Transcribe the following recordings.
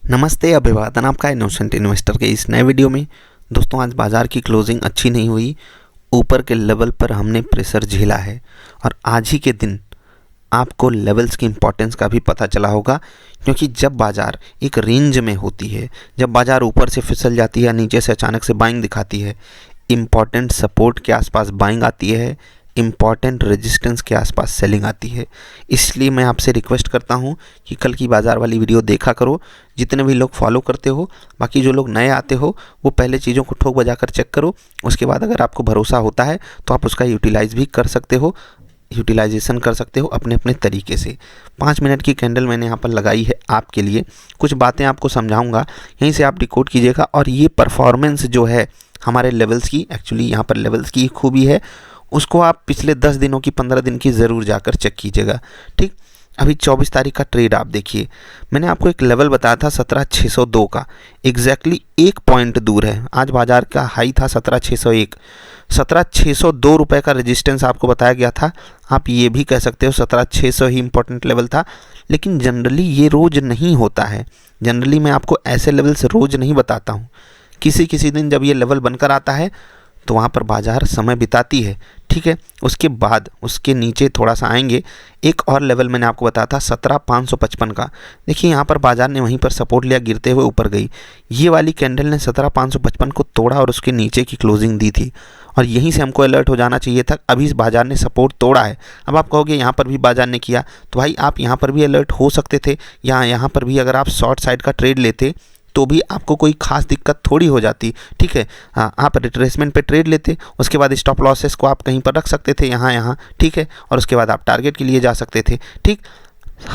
नमस्ते, अभिवादन आपका इनोसेंट इन्वेस्टर के इस नए वीडियो में। दोस्तों, आज बाज़ार की क्लोजिंग अच्छी नहीं हुई। ऊपर के लेवल पर हमने प्रेशर झेला है और आज ही के दिन आपको लेवल्स की इम्पोर्टेंस का भी पता चला होगा, क्योंकि जब बाज़ार एक रेंज में होती है, जब बाज़ार ऊपर से फिसल जाती है, नीचे से अचानक से बाइंग दिखाती है, इम्पॉर्टेंट सपोर्ट के आसपास बाइंग आती है, इम्पॉर्टेंट रेजिस्टेंस के आसपास सेलिंग आती है। इसलिए मैं आपसे रिक्वेस्ट करता हूं कि कल की बाज़ार वाली वीडियो देखा करो। जितने भी लोग फॉलो करते हो, बाकी जो लोग नए आते हो, वो पहले चीज़ों को ठोक बजा कर चेक करो। उसके बाद अगर आपको भरोसा होता है तो आप उसका यूटिलाइज़ भी कर सकते हो, यूटिलाइजेशन कर सकते हो अपने अपने तरीके से। 5 मिनट की कैंडल मैंने यहाँ पर लगाई है आपके लिए। कुछ बातें आपको समझाऊंगा, यहीं से आप डिकोड कीजिएगा। और ये परफॉर्मेंस जो है हमारे लेवल्स की, एक्चुअली यहाँ पर लेवल्स की खूबी है, उसको आप पिछले 10 दिनों की, 15 दिन की ज़रूर जाकर चेक कीजिएगा। ठीक, अभी 24 तारीख का ट्रेड आप देखिए। मैंने आपको एक लेवल बताया था 17,602 का, एग्जैक्टली 1 पॉइंट दूर है। आज बाजार का हाई था 17,601। 17,602 रुपये का रेजिस्टेंस आपको बताया गया था। आप ये भी कह सकते हो 17,600 ही इंपॉर्टेंट लेवल था, लेकिन जनरली ये रोज़ नहीं होता है। जनरली मैं आपको ऐसे लेवल्स रोज़ नहीं बताता हूँ। किसी किसी दिन जब ये लेवल बनकर आता है तो वहाँ पर बाज़ार समय बिताती है। ठीक है, उसके बाद उसके नीचे थोड़ा सा आएंगे। एक और लेवल मैंने आपको बताया था 17,555 का। देखिए यहाँ पर बाज़ार ने वहीं पर सपोर्ट लिया, गिरते हुए ऊपर गई। ये वाली कैंडल ने 17,555 को तोड़ा और उसके नीचे की क्लोजिंग दी थी, और यहीं से हमको अलर्ट हो जाना चाहिए था। अभी इस बाज़ार ने सपोर्ट तोड़ा है। अब आप कहोगे यहाँ पर भी बाज़ार ने किया, तो भाई आप यहाँ पर भी अलर्ट हो सकते थे, या यहाँ पर भी अगर आप शॉर्ट साइड का ट्रेड लेते तो भी आपको कोई खास दिक्कत थोड़ी हो जाती। ठीक है, आप रिट्रेसमेंट पे ट्रेड लेते, उसके बाद स्टॉप लॉसेस को आप कहीं पर रख सकते थे, यहाँ। ठीक है, और उसके बाद आप टारगेट के लिए जा सकते थे। ठीक,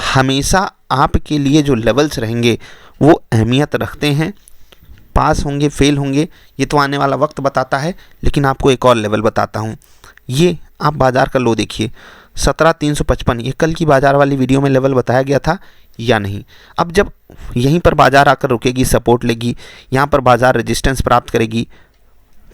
हमेशा आपके लिए जो लेवल्स रहेंगे वो अहमियत रखते हैं। पास होंगे, फेल होंगे, ये तो आने वाला वक्त बताता है। लेकिन आपको एक और लेवल बताता हूँ। ये आप बाज़ार का लो देखिए, 17,355। ये कल की बाज़ार वाली वीडियो में लेवल बताया गया था या नहीं? अब जब यहीं पर बाज़ार आकर रुकेगी, सपोर्ट लेगी, यहाँ पर बाज़ार रेजिस्टेंस प्राप्त करेगी,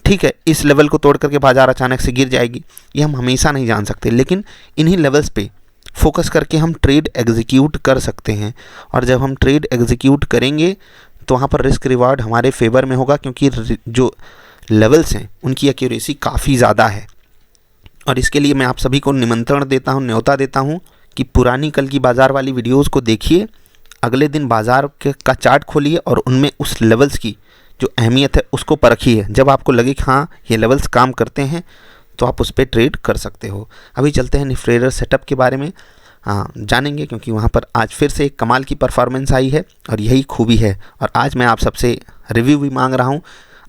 ठीक है, इस लेवल को तोड़ करके बाज़ार अचानक से गिर जाएगी, ये हम हमेशा नहीं जान सकते। लेकिन इन्हीं लेवल्स पे फोकस करके हम ट्रेड एग्जीक्यूट कर सकते हैं। और जब हम ट्रेड एग्जीक्यूट करेंगे तो वहाँ पर रिस्क रिवार्ड हमारे फेवर में होगा, क्योंकि जो लेवल्स हैं उनकी एक्यूरेसी काफ़ी ज़्यादा है। और इसके लिए मैं आप सभी को निमंत्रण देता हूँ, न्योता देता हूँ कि पुरानी कल की बाज़ार वाली वीडियोज़ को देखिए। अगले दिन बाज़ार का चार्ट खोलिए और उनमें उस लेवल्स की जो अहमियत है उसको परखिए। जब आपको लगे कि हाँ ये लेवल्स काम करते हैं तो आप उस पर ट्रेड कर सकते हो। अभी चलते हैं निफ्टी ट्रेडर सेटअप के बारे में जानेंगे, क्योंकि वहाँ पर आज फिर से एक कमाल की परफॉर्मेंस आई है और यही खूबी है। और आज मैं आप सबसे रिव्यू भी मांग रहा हूँ,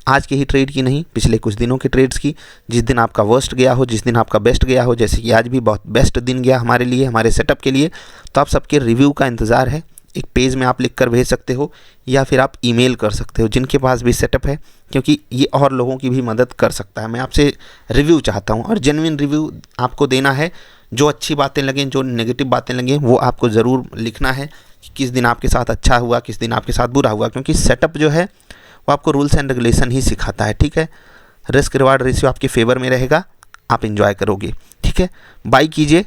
आज के ही ट्रेड की नहीं, पिछले कुछ दिनों के ट्रेड्स की। जिस दिन आपका वर्स्ट गया हो, जिस दिन आपका बेस्ट गया हो, जैसे कि आज भी बहुत बेस्ट दिन गया हमारे लिए, हमारे सेटअप के लिए, तो आप सबके रिव्यू का इंतज़ार है। एक पेज में आप लिख कर भेज सकते हो, या फिर आप ईमेल कर सकते हो जिनके पास भी सेटअप है, क्योंकि ये और लोगों की भी मदद कर सकता है। मैं आपसे रिव्यू चाहता हूँ और जेन्युइन रिव्यू आपको देना है। जो अच्छी बातें लगें, जो नेगेटिव बातें लगें, वो आपको ज़रूर लिखना है कि किस दिन आपके साथ अच्छा हुआ, किस दिन आपके साथ बुरा हुआ, क्योंकि सेटअप जो है वो आपको रूल्स एंड रेगुलेशन ही सिखाता है। ठीक है, रिस्क रिवार्ड रेशियो आपके फेवर में रहेगा, आप एंजॉय करोगे। ठीक है, बाई कीजिए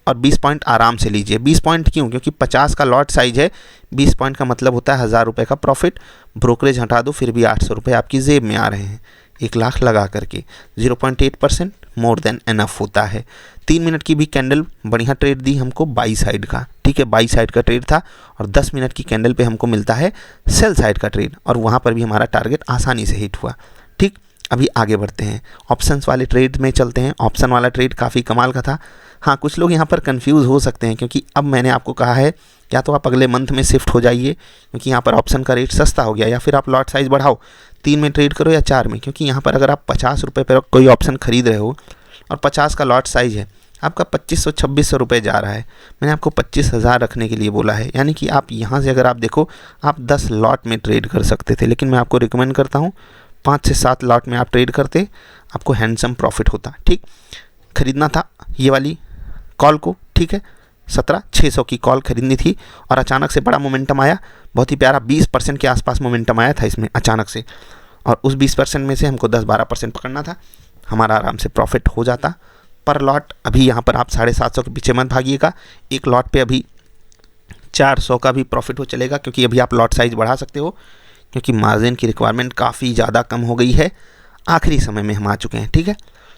और 20 पॉइंट आराम से लीजिए। 20 पॉइंट क्यों? क्योंकि 50 का लॉट साइज है। 20 पॉइंट का मतलब होता है 1000 रुपये का प्रॉफिट। ब्रोकरेज हटा दो, फिर भी 800 रुपये आपकी जेब में आ रहे हैं। 1 लाख लगा करके 0.8% मोर देन एनफ होता है। 3 मिनट की भी कैंडल बढ़िया ट्रेड दी हमको बाई साइड का। ठीक है, बाई साइड का ट्रेड था, और 10 मिनट की कैंडल पे हमको मिलता है सेल साइड का ट्रेड, और वहाँ पर भी हमारा टारगेट आसानी से हिट हुआ। ठीक, अभी आगे बढ़ते हैं, ऑप्शंस वाले ट्रेड में चलते हैं। ऑप्शन वाला ट्रेड काफ़ी कमाल का था। हाँ, कुछ लोग यहाँ पर कंफ्यूज हो सकते हैं, क्योंकि अब मैंने आपको कहा है या तो आप अगले मंथ में शिफ्ट हो जाइए, क्योंकि यहाँ पर ऑप्शन का रेट सस्ता हो गया, या फिर आप लॉट साइज़ बढ़ाओ, 3 में ट्रेड करो या 4 में। क्योंकि यहाँ पर अगर आप 50 रुपये पर कोई ऑप्शन खरीद रहे हो और 50 का लॉट साइज़ है, आपका 2500-2600 रुपये जा रहा है। मैंने आपको 25,000 रखने के लिए बोला है, यानी कि आप यहाँ से अगर आप देखो, आप 10 लॉट में ट्रेड कर सकते थे। लेकिन मैं आपको रिकमेंड करता हूँ 5 से 7 लॉट में आप ट्रेड करते, आपको हैंडसम प्रॉफिट होता। ठीक, खरीदना था ये वाली कॉल को। ठीक है, 17,600 की कॉल खरीदनी थी, और अचानक से बड़ा मोमेंटम आया, बहुत ही प्यारा 20% के आसपास मोमेंटम आया था इसमें अचानक से। और उस 20% में से हमको 10-12% पकड़ना था, हमारा आराम से प्रॉफिट हो जाता। पर लॉट अभी यहाँ पर आप 750 के पीछे मत भागिएगा। एक लॉट पे अभी 400 का भी प्रॉफिट हो चलेगा, क्योंकि अभी आप लॉट साइज बढ़ा सकते हो, क्योंकि मार्जिन की रिक्वायरमेंट काफ़ी ज़्यादा कम हो गई है। आखिरी समय में हम आ चुके हैं, ठीक है।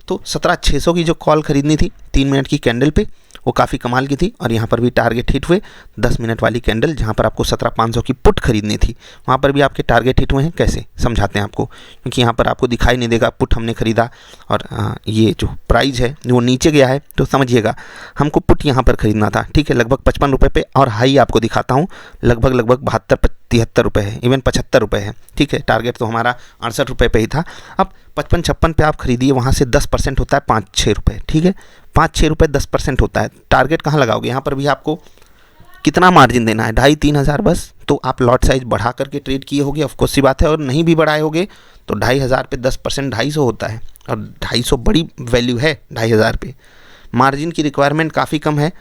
तो 17,600 की जो कॉल खरीदनी थी 3 मिनट की कैंडल पे, वो काफ़ी कमाल की थी। और यहाँ पर भी टारगेट हिट हुए। 10 मिनट वाली कैंडल जहाँ पर आपको 17,500 की पुट खरीदनी थी, वहाँ पर भी आपके टारगेट हिट हुए हैं। कैसे समझाते हैं आपको, क्योंकि यहाँ पर आपको दिखाई नहीं देगा पुट हमने खरीदा और ये जो प्राइस है वो नीचे गया है। तो समझिएगा हमको पुट यहाँ पर खरीदना था, ठीक है, लगभग 55 रुपये पे। और हाई आपको दिखाता हूँ, लगभग 72-73 रुपये है, इवन 75 रुपये है, ठीक है। टारगेट तो हमारा 68 रुपये पे ही था। अब 55-56 पे आप खरीदिए, वहाँ से 10% होता है 5-6 रुपये, ठीक है। 5-6 रुपये 10% होता है। टारगेट कहाँ लगाओगे, यहाँ पर भी आपको कितना मार्जिन देना है, 2,500-3 हज़ार बस। तो आप लॉट साइज बढ़ा करके ट्रेड किए होगे, ऑफकोर्स सी बात है। और नहीं भी बढ़ाए होगे तो 2,500 पे 10% 250 होता है, और 250 बड़ी वैल्यू है 2,500 पे। मार्जिन की रिक्वायरमेंट काफ़ी कम है,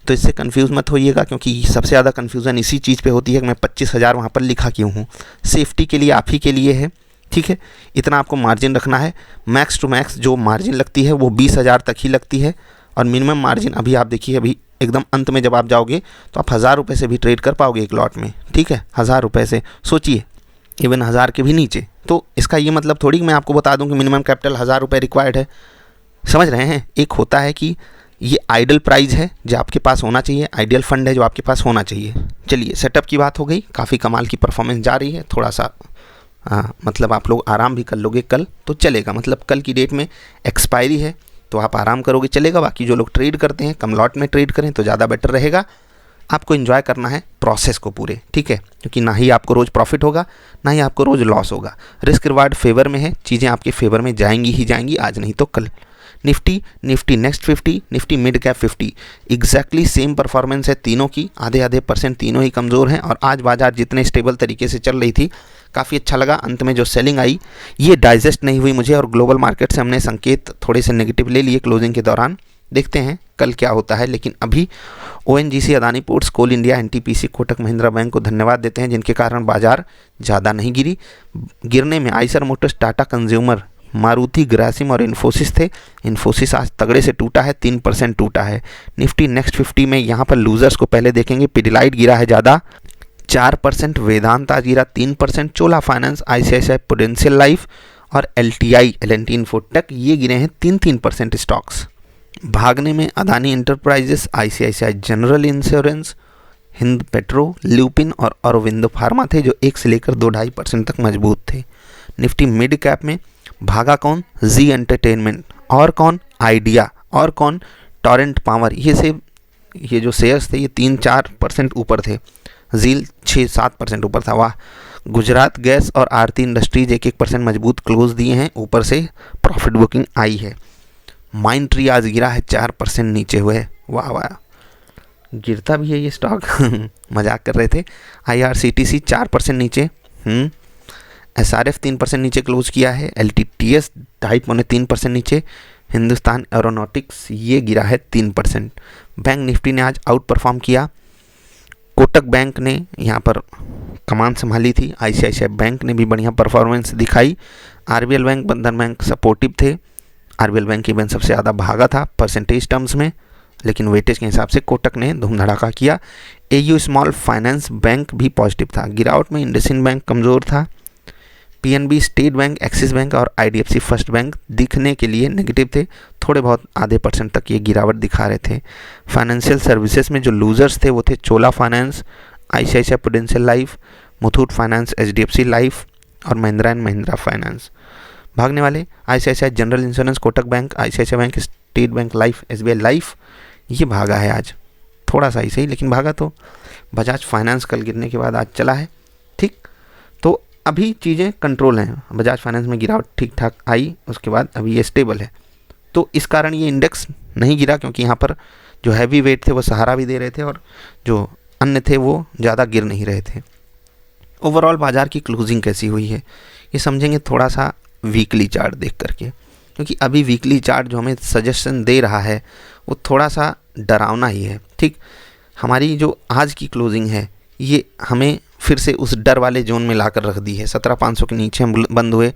तो इससे कंफ्यूज मत होइएगा, क्योंकि सबसे ज़्यादा कन्फ्यूज़न इसी चीज़ पे होती है कि मैं 25,000 वहाँ पर लिखा क्यों हूँ। सेफ्टी के लिए, आप ही के लिए है, ठीक है। इतना आपको मार्जिन रखना है। मैक्स टू मैक्स जो मार्जिन लगती है वो 20,000 तक ही लगती है। और मिनिमम मार्जिन अभी आप देखिए, अभी एकदम अंत में जब आप जाओगे तो आप 1,000 रुपये से भी ट्रेड कर पाओगे एक लॉट में, ठीक है। 1,000 रुपये से सोचिए, इवन 1,000 के भी नीचे। तो इसका ये मतलब थोड़ी कि मैं आपको बता दूं कि मिनिमम कैपिटल 1,000 रुपये रिक्वायर्ड है। समझ रहे हैं, एक होता है कि ये आइडल प्राइस है जो आपके पास होना चाहिए, आइडियल फंड है जो आपके पास होना चाहिए। चलिए, सेटअप की बात हो गई, काफ़ी कमाल की परफॉर्मेंस जा रही है। थोड़ा सा मतलब आप लोग आराम भी कर लोगे कल तो चलेगा, मतलब कल की डेट में एक्सपायरी है तो आप आराम करोगे चलेगा। बाकी जो लोग ट्रेड करते हैं कम लॉट में ट्रेड करें तो ज़्यादा बेटर रहेगा। आपको एंजॉय करना है प्रोसेस को पूरे, ठीक है, क्योंकि ना ही आपको रोज़ प्रॉफिट होगा ना ही आपको रोज़ लॉस होगा। रिस्क रिवार्ड फेवर में है, चीज़ें आपके फेवर में जाएंगी ही जाएंगी, आज नहीं तो कल। Nifty next 50, Nifty mid cap 50, exactly same performance है तीनों की, आधे आधे % तीनों ही कमज़ोर हैं। और आज बाजार जितने स्टेबल तरीके से चल रही थी काफ़ी अच्छा लगा। अंत में जो सेलिंग आई ये डाइजेस्ट नहीं हुई मुझे, और ग्लोबल मार्केट से हमने संकेत थोड़े से नेगेटिव ले लिए क्लोजिंग के दौरान। देखते हैं कल क्या होता है। लेकिन अभी ONGC, Adani Ports, Coal India, NTPC, Kotak Mahindra Bank को धन्यवाद देते हैं जिनके कारण बाजार ज़्यादा नहीं गिरी। गिरने में Eicher Motors, Tata consumer, Maruti, Grasim और इन्फोसिस थे। इन्फोसिस आज तगड़े से टूटा है, 3% टूटा है। निफ्टी नेक्स्ट 50 में यहाँ पर लूजर्स को पहले देखेंगे। पिडिलाइट गिरा है ज़्यादा, 4%, वेदांत आज गिरा 3%, चोला फाइनेंस, ICICI प्रूडेंशियल लाइफ और LTI, L&T इन्फोटेक, ये गिरे हैं 3% स्टॉक्स। भागने में Adani enterprises, ICICI General insurance, Hind petro, lupin और अरविंदो फार्मा थे जो 1 से लेकर 2-2.5% तक मजबूत थे। निफ्टी मिड कैप में भागा कौन, जी एंटरटेनमेंट, और कौन, आइडिया, और कौन, टॉरेंट पावर। ये जो शेयर्स थे ये 3-4% ऊपर थे। जील 6-7% ऊपर था। वाह। गुजरात गैस और आरती इंडस्ट्रीज 1-1% मजबूत क्लोज दिए हैं, ऊपर से प्रॉफिट बुकिंग आई है। माइंड ट्री आज गिरा है 4% नीचे हुए। वाह वाह, गिरता भी है ये स्टॉक मजाक कर रहे थे। IRCTC 4% नीचे, SRF 3% नीचे क्लोज किया है। LTTS 2.5-3% नीचे। हिंदुस्तान एरोनॉटिक्स ये गिरा है 3%। बैंक निफ्टी ने आज आउट परफॉर्म किया। कोटक बैंक ने यहाँ पर कमान संभाली थी। ICICI बैंक ने भी बढ़िया परफॉर्मेंस दिखाई। RBL बैंक, बंधन बैंक सपोर्टिव थे। RBL बैंक इवन सबसे ज़्यादा भागा था परसेंटेज टर्म्स में, लेकिन वेटेज के हिसाब से कोटक ने धूम धड़ाका किया। AU स्मॉल फाइनेंस बैंक भी पॉजिटिव था। गिरावट में इंडसइंड बैंक कमज़ोर था। PNB, state bank, axis bank और IDFC फर्स्ट बैंक दिखने के लिए नेगेटिव थे, थोड़े बहुत आधे % तक ये गिरावट दिखा रहे थे। फाइनेंशियल सर्विसेज में जो लूजर्स थे वो थे Chola Finance, ICICI Prudential Life, Muthoot Finance, HDFC Life और महिंद्रा एंड महिंद्रा फाइनेंस। भागने वाले ICICI General Insurance, Kotak Bank, ICICI Bank, State Bank Life, SBI Life, ये भागा है आज थोड़ा सा ही सही, लेकिन भागा तो। बजाज फाइनेंस कल गिरने के बाद आज चला है, ठीक। तो अभी चीज़ें कंट्रोल हैं। बजाज फाइनेंस में गिरावट ठीक ठाक आई, उसके बाद अभी ये स्टेबल है। तो इस कारण ये इंडेक्स नहीं गिरा, क्योंकि यहाँ पर जो हैवी वेट थे वो सहारा भी दे रहे थे और जो अन्य थे वो ज़्यादा गिर नहीं रहे थे। ओवरऑल बाज़ार की क्लोजिंग कैसी हुई है ये समझेंगे थोड़ा सा वीकली चार्ट देख करके, क्योंकि अभी वीकली चार्ट जो हमें सजेशन दे रहा है वो थोड़ा सा डरावना ही है, ठीक। हमारी जो आज की क्लोजिंग है ये हमें फिर से उस डर वाले जोन में लाकर रख दी है। 17,500 के नीचे हम बंद हुए।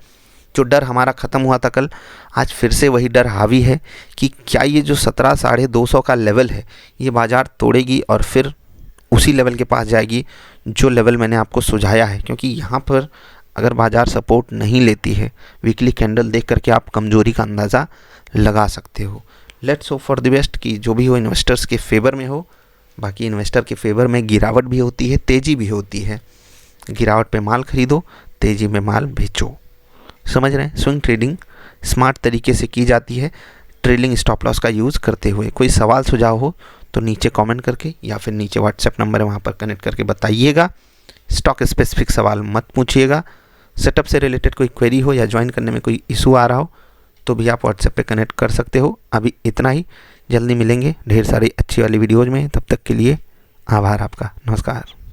जो डर हमारा ख़त्म हुआ था कल, आज फिर से वही डर हावी है कि क्या ये जो 17,250 का लेवल है ये बाज़ार तोड़ेगी और फिर उसी लेवल के पास जाएगी जो लेवल मैंने आपको सुझाया है, क्योंकि यहाँ पर अगर बाज़ार सपोर्ट नहीं लेती है, वीकली कैंडल देख करके आप कमज़ोरी का अंदाज़ा लगा सकते हो। Let's hope for the best कि जो भी हो इन्वेस्टर्स के फेवर में हो। बाकी इन्वेस्टर के फेवर में गिरावट भी होती है, तेज़ी भी होती है। गिरावट पे माल खरीदो, तेज़ी में माल बेचो। समझ रहे हैं? स्विंग ट्रेडिंग स्मार्ट तरीके से की जाती है, ट्रेलिंग स्टॉप लॉस का यूज़ करते हुए। कोई सवाल सुझाव हो तो नीचे कमेंट करके या फिर नीचे व्हाट्सएप नंबर है वहाँ पर कनेक्ट करके बताइएगा। स्टॉक स्पेसिफिक सवाल मत पूछिएगा। सेटअप से रिलेटेड कोई क्वेरी हो या ज्वाइन करने में कोई इशू आ रहा हो तो भी आप व्हाट्सएप पे कनेक्ट कर सकते हो। अभी इतना ही, जल्दी मिलेंगे ढेर सारी अच्छी वाली वीडियोज़ में। तब तक के लिए आभार आपका। नमस्कार।